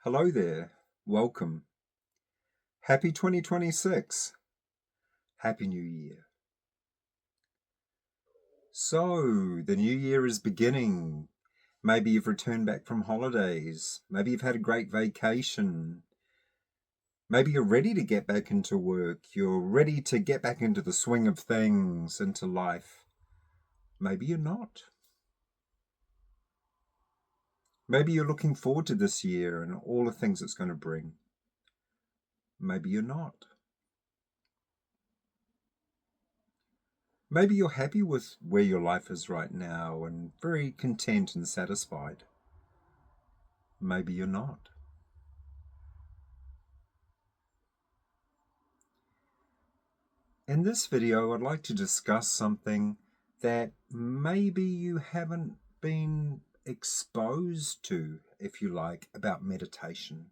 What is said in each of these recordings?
Hello there. Welcome. Happy 2026. Happy New Year. So, the new year is beginning. Maybe you've returned back from holidays. Maybe you've had a great vacation. Maybe you're ready to get back into work. You're ready to get back into the swing of things, into life. Maybe you're not. Maybe you're looking forward to this year and all the things it's going to bring. Maybe you're not. Maybe you're happy with where your life is right now and very content and satisfied. Maybe you're not. In this video, I'd like to discuss something that maybe you haven't been exposed to, if you like, about meditation.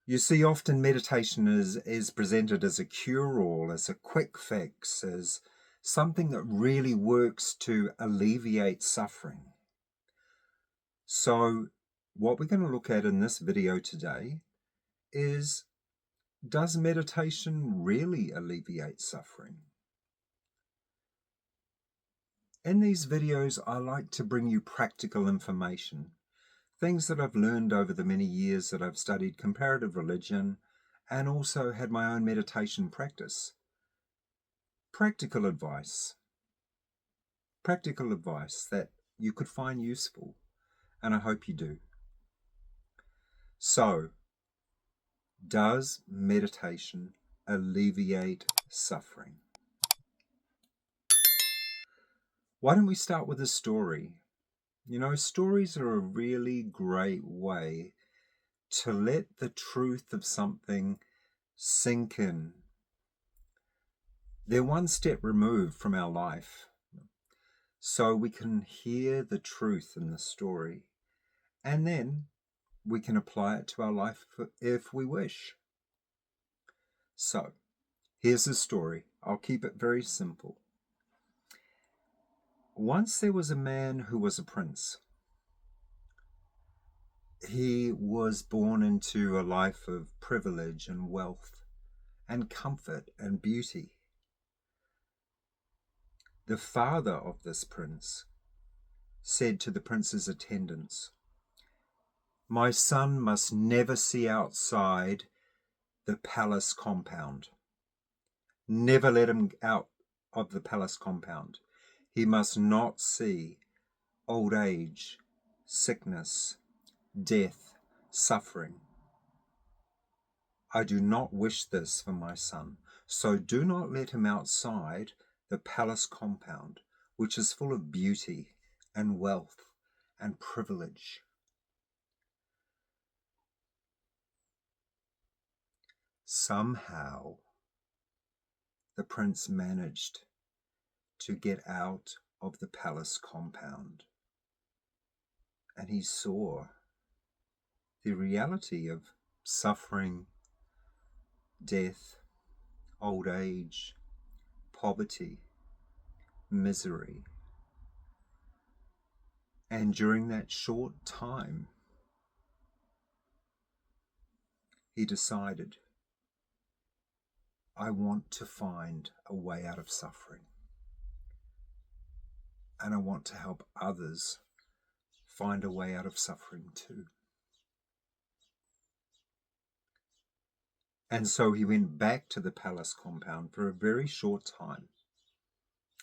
You see, often meditation is presented as a cure-all, as a quick fix, as something that really works to alleviate suffering. So what we're going to look at in this video today is, does meditation really alleviate suffering? In these videos, I like to bring you practical information, things that I've learned over the many years that I've studied comparative religion and also had my own meditation practice. Practical advice that you could find useful, and I hope you do. So, does meditation alleviate suffering? Why don't we start with a story? You know, stories are a really great way to let the truth of something sink in. They're one step removed from our life, so we can hear the truth in the story, and then we can apply it to our life if we wish. So, here's the story. I'll keep it very simple. Once there was a man who was a prince. He was born into a life of privilege and wealth and comfort and beauty. The father of this prince said to the prince's attendants, "My son must never see outside the palace compound. Never let him out of the palace compound. He must not see old age, sickness, death, suffering. I do not wish this for my son, so do not let him outside the palace compound, which is full of beauty and wealth and privilege." Somehow, the prince managed to get out of the palace compound, and he saw the reality of suffering, death, old age, poverty, misery. And during that short time, he decided, I want to find a way out of suffering. And I want to help others find a way out of suffering too. And so he went back to the palace compound for a very short time.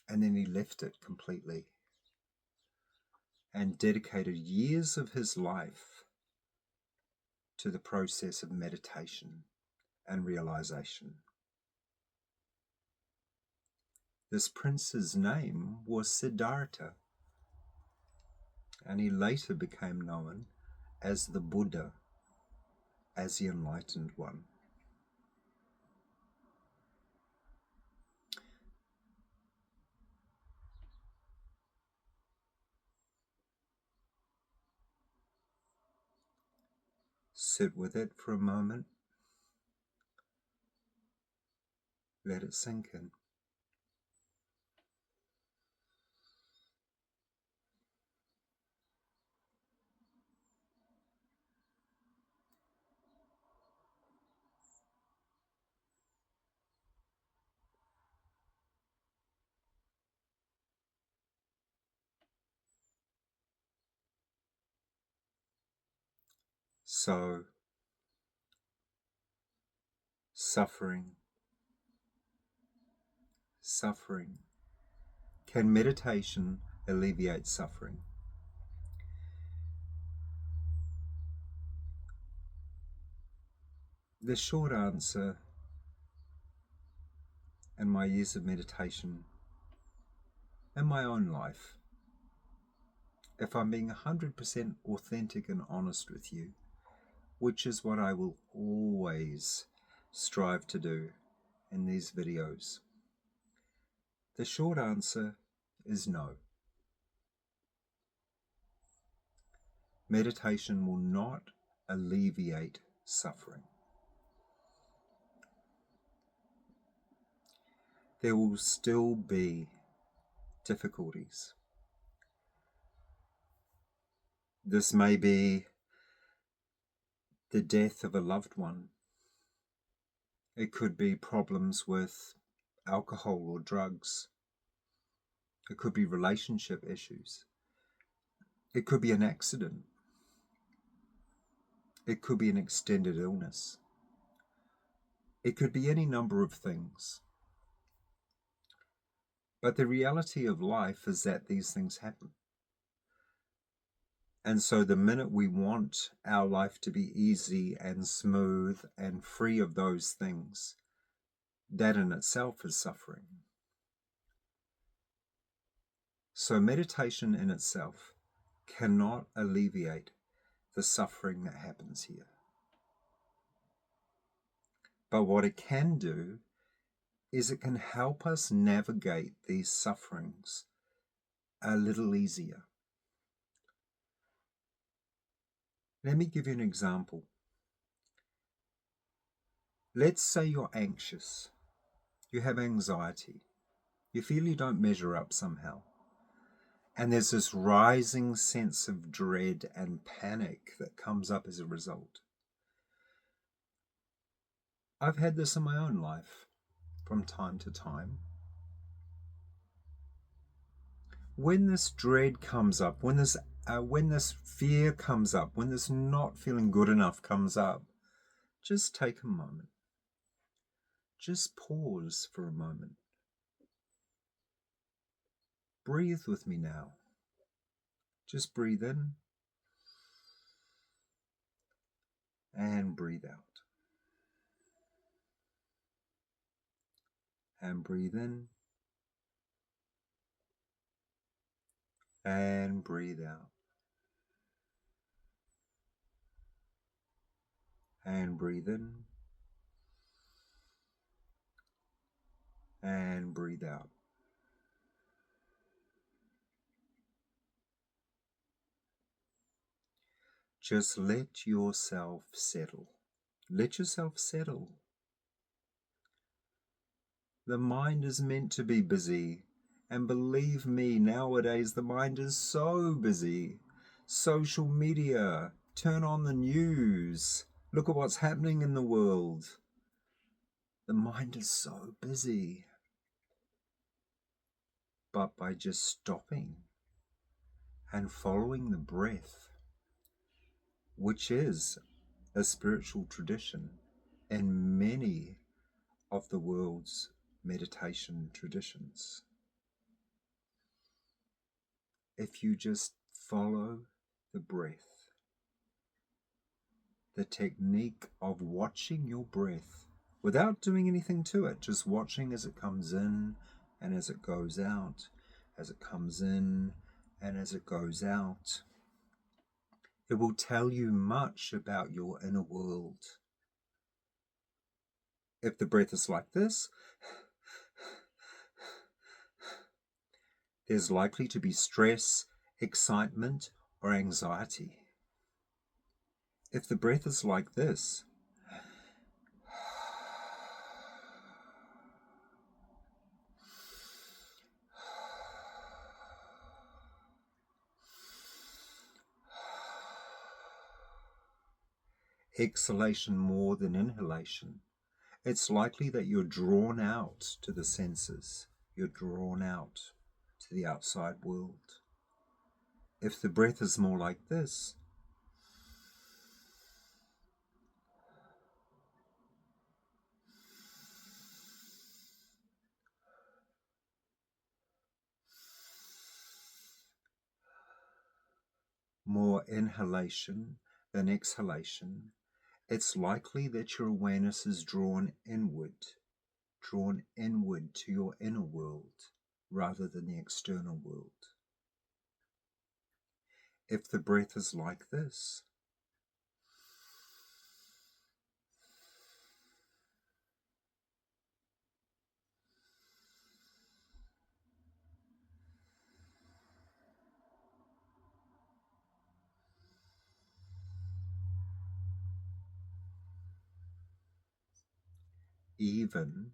And then he left it completely and dedicated years of his life to the process of meditation and realization. This prince's name was Siddhartha, and he later became known as the Buddha, as the enlightened one. Sit with it for a moment. Let it sink in. So, suffering. Can meditation alleviate suffering? The short answer, in my years of meditation and my own life, if I'm being 100% authentic and honest with you, which is what I will always strive to do in these videos, the short answer is no. Meditation will not alleviate suffering. There will still be difficulties. This may be the death of a loved one. It could be problems with alcohol or drugs. It could be relationship issues. It could be an accident. It could be an extended illness. It could be any number of things. But the reality of life is that these things happen. And so the minute we want our life to be easy and smooth and free of those things, that in itself is suffering. So meditation in itself cannot alleviate the suffering that happens here. But what it can do is it can help us navigate these sufferings a little easier. Let me give you an example. Let's say you're anxious. You have anxiety. You feel you don't measure up somehow. And there's this rising sense of dread and panic that comes up as a result. I've had this in my own life from time to time. When this dread comes up, when this fear comes up, when this not feeling good enough comes up, just take a moment. Just pause for a moment. Breathe with me now. Just breathe in and breathe out. And breathe in and breathe out. And breathe in and breathe out. Just let yourself settle. Let yourself settle. The mind is meant to be busy. And believe me, nowadays the mind is so busy. Social media, turn on the news, look at what's happening in the world. The mind is so busy. But by just stopping and following the breath, which is a spiritual tradition in many of the world's meditation traditions. If you just follow the breath, the technique of watching your breath without doing anything to it, just watching as it comes in and as it goes out, as it comes in and as it goes out, it will tell you much about your inner world. If the breath is like this, there's likely to be stress, excitement, or anxiety. If the breath is like this, exhalation more than inhalation, it's likely that you're drawn out to the senses. You're drawn out to the outside world. If the breath is more like this, more inhalation than exhalation, it's likely that your awareness is drawn inward to your inner world rather than the external world. If the breath is like this, even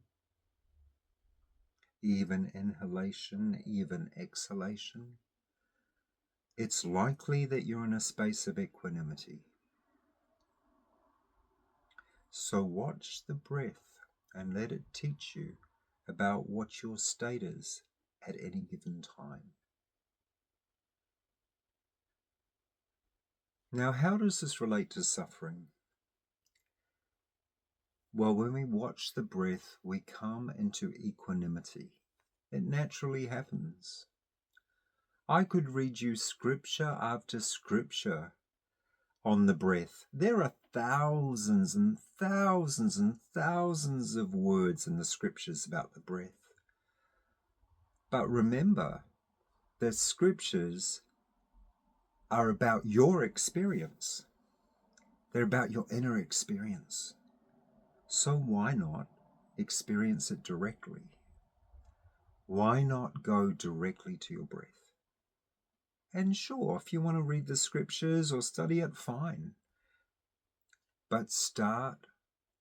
inhalation, even exhalation, it's likely that you're in a space of equanimity. So watch the breath and let it teach you about what your state is at any given time. Now, how does this relate to suffering? Well, when we watch the breath, we come into equanimity. It naturally happens. I could read you scripture after scripture on the breath. There are thousands and thousands and thousands of words in the scriptures about the breath. But remember, the scriptures are about your experience. They're about your inner experience. So why not experience it directly? Why not go directly to your breath? And sure, if you want to read the scriptures or study it, fine. But start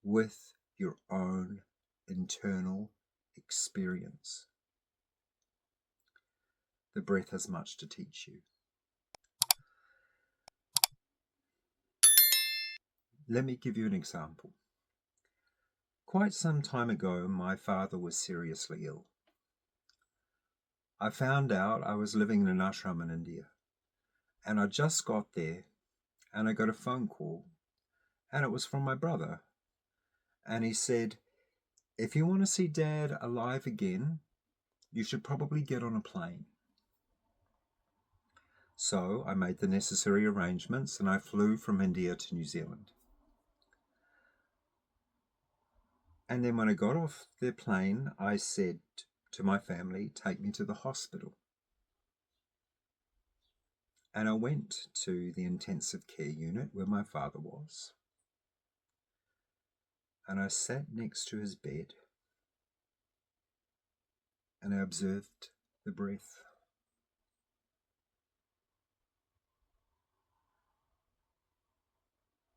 with your own internal experience. The breath has much to teach you. Let me give you an example. Quite some time ago, my father was seriously ill. I found out I was living in an ashram in India, and I just got there, and I got a phone call, and it was from my brother, and he said, if you want to see Dad alive again, you should probably get on a plane. So I made the necessary arrangements, and I flew from India to New Zealand. And then when I got off the plane, I said to my family, take me to the hospital. And I went to the intensive care unit where my father was. And I sat next to his bed and I observed the breath.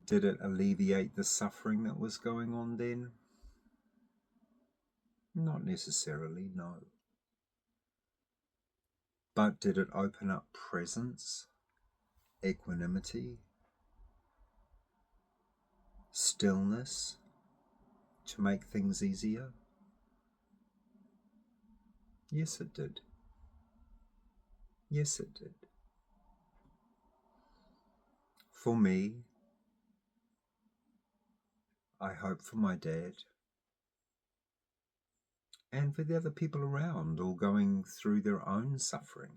Did it alleviate the suffering that was going on then? Not necessarily, no. But did it open up presence, equanimity, stillness to make things easier? Yes, it did. Yes, it did. For me, I hope for my dad, and for the other people around, all going through their own suffering.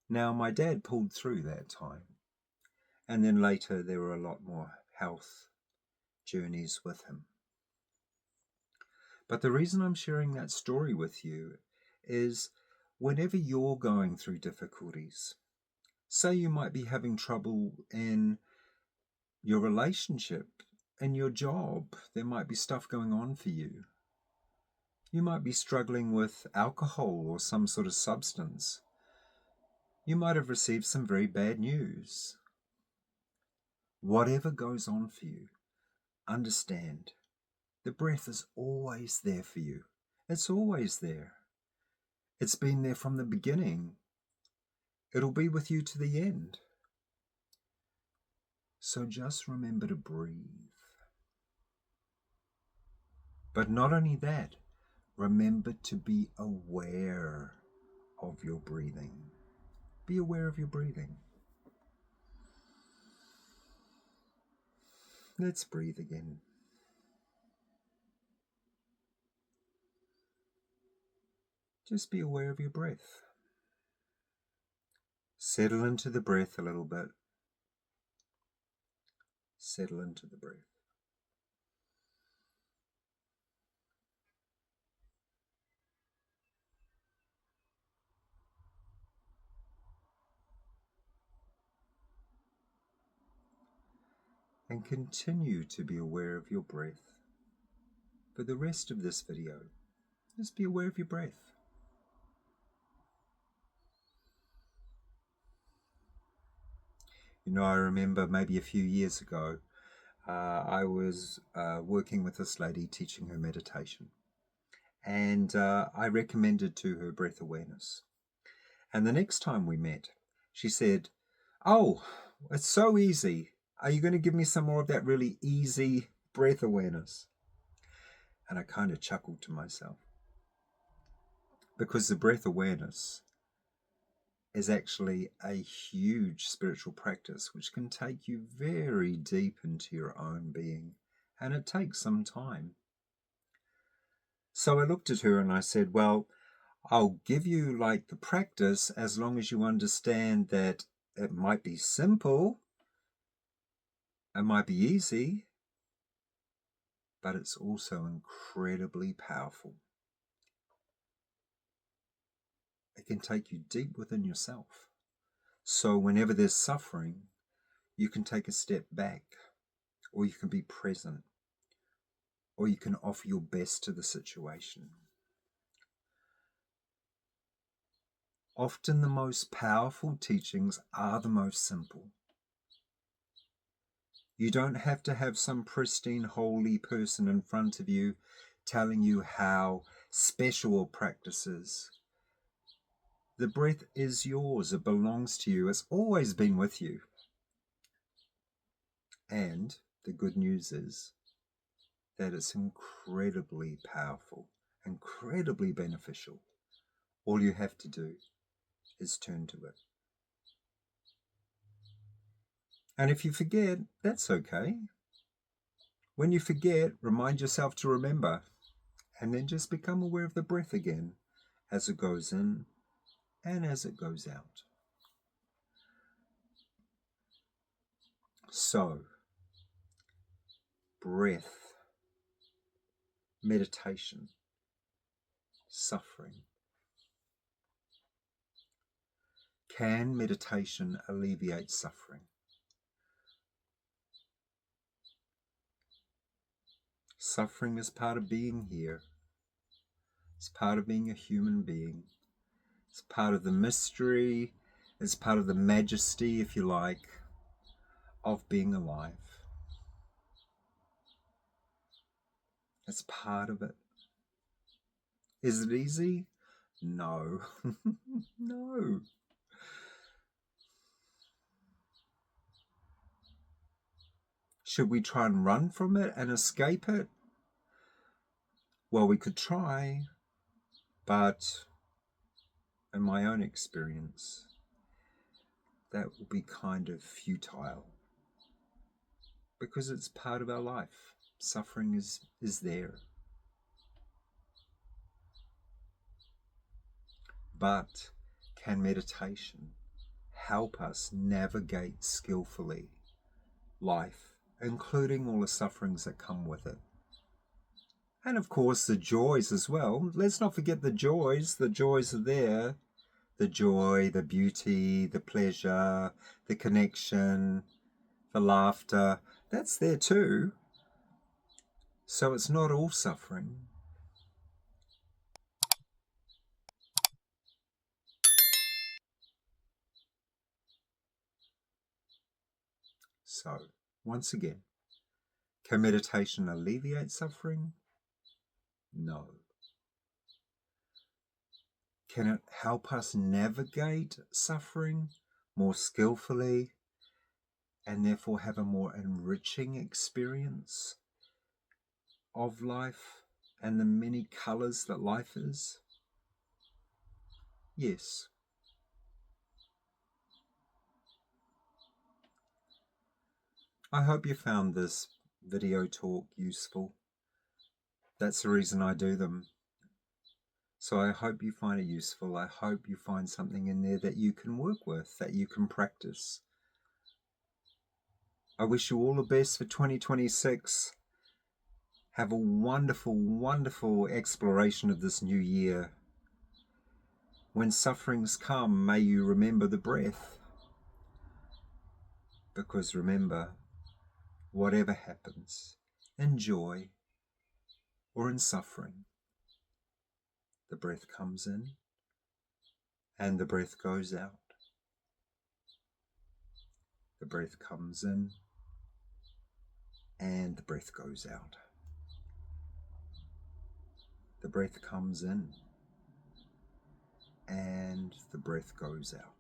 Now, my dad pulled through that time, and then later there were a lot more health journeys with him. But the reason I'm sharing that story with you is whenever you're going through difficulties, say you might be having trouble in your relationship, in your job, there might be stuff going on for you. You might be struggling with alcohol or some sort of substance. You might have received some very bad news. Whatever goes on for you, understand the breath is always there for you. It's always there. It's been there from the beginning. It'll be with you to the end. So just remember to breathe. But not only that, remember to be aware of your breathing. Be aware of your breathing. Let's breathe again. Just be aware of your breath. Settle into the breath a little bit. Settle into the breath. And continue to be aware of your breath. For the rest of this video, just be aware of your breath. You know, I remember maybe a few years ago, I was working with this lady teaching her meditation. And I recommended to her breath awareness. And the next time we met, she said, "Oh, it's so easy. Are you going to give me some more of that really easy breath awareness?" And I kind of chuckled to myself, because the breath awareness is actually a huge spiritual practice which can take you very deep into your own being, and it takes some time. So I looked at her and I said, "Well, I'll give you like the practice as long as you understand that it might be simple, it might be easy, but it's also incredibly powerful. It can take you deep within yourself. So whenever there's suffering, you can take a step back, or you can be present, or you can offer your best to the situation." Often the most powerful teachings are the most simple. You don't have to have some pristine, holy person in front of you telling you how special a practice is. The breath is yours. It belongs to you. It's always been with you. And the good news is that it's incredibly powerful, incredibly beneficial. All you have to do is turn to it. And if you forget, that's okay. When you forget, remind yourself to remember, and then just become aware of the breath again as it goes in and as it goes out. So, breath, meditation, suffering. Can meditation alleviate suffering? Suffering is part of being here. It's part of being a human being. It's part of the mystery. It's part of the majesty, if you like, of being alive. It's part of it. Is it easy? No. No. Should we try and run from it and escape it? Well, we could try, but in my own experience, that will be kind of futile, because it's part of our life. Suffering is there. But can meditation help us navigate skillfully life, including all the sufferings that come with it? And of course the joys as well. Let's not forget the joys. The joys are there. The joy, the beauty, the pleasure, the connection, the laughter. That's there too. So it's not all suffering. So, once again, can meditation alleviate suffering? No. Can it help us navigate suffering more skillfully and therefore have a more enriching experience of life and the many colors that life is? Yes. I hope you found this video talk useful. That's the reason I do them. So I hope you find it useful. I hope you find something in there that you can work with, that you can practice. I wish you all the best for 2026. Have a wonderful, wonderful exploration of this new year. When sufferings come, may you remember the breath. Because remember, whatever happens, in joy or in suffering, the breath comes in and the breath goes out. The breath comes in and the breath goes out. The breath comes in and the breath goes out.